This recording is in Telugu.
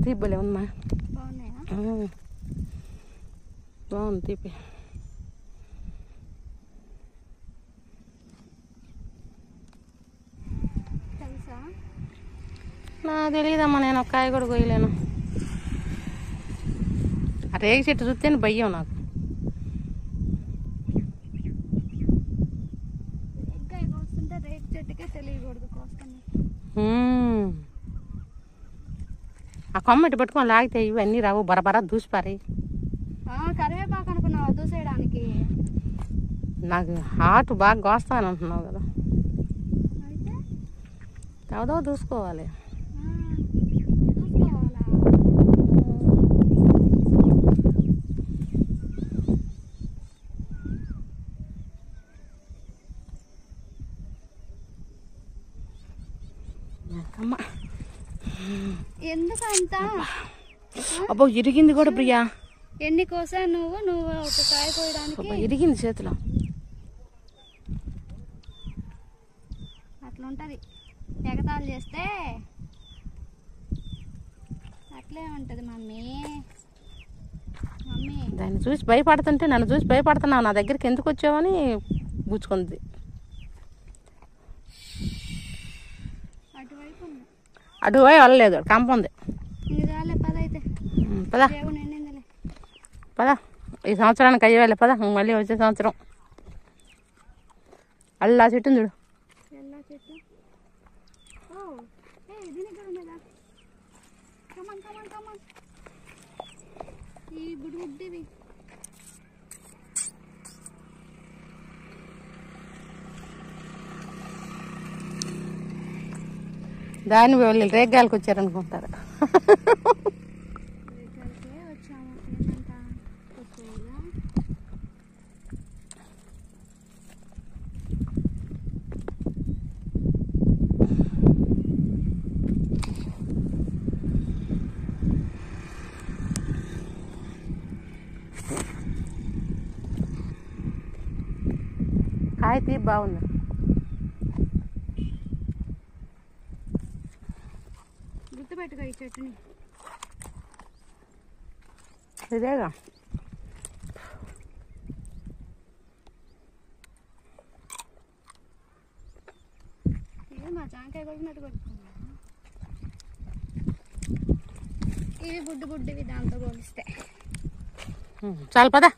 తీపిలే ఉన్నా బాగుంది తీపి. నా తెలియదమ్మా, నేను ఒక కాయ కూడా కొయ్యలేను. ఆ రేగి చెట్టు చూస్తేనే భయం నాకు. ఆ కొమ్మటి పట్టుకొని లాగితే ఇవన్నీ రావు, బరబరా దూసిపారాయి. కరివేపాకు అనుకున్నావు దూసేయడానికి. నాకు హార్ట్ బాగా కోస్తాను అంటున్నావు కదా, ఎవదో దూసుకోవాలి. ఎందుకంత అబ్బో ఇరిగింది కూడా ప్రియా. ఎన్ని కోసా నువ్వు ఒక కాయ కోయడానికి ఇరిగింది చేతిలో. అట్లా ఉంటది, ఎగతాళి చేస్తే అట్లే ఉంటది మమ్మీ. దాన్ని చూసి భయపడుతుంటే నన్ను చూసి భయపడుతున్నావు, నా దగ్గరికి ఎందుకు వచ్చావని గుచ్చుకుంది. అటువై వెళ్ళలేదు, కంప ఉంది. పదా పదా, ఈ సంవత్సరానికి అయ్యేవాళ్ళే పదా, మళ్ళీ వచ్చే సంవత్సరం. అల్లా చెట్టు చూడు. దాన్ని వాళ్ళు రేగాయలకు వచ్చారనుకుంటారు. కాయ తీ బాగుంది. గుర్తుపెట్టుకో ఈ చెట్టుని. ఇదేగా మా జాంకాయ కొట్టినట్టు కొట్టుకున్నా. ఇవి బుడ్డు బుడ్డివి దాంతో పోలిస్తే. చాలు పదా.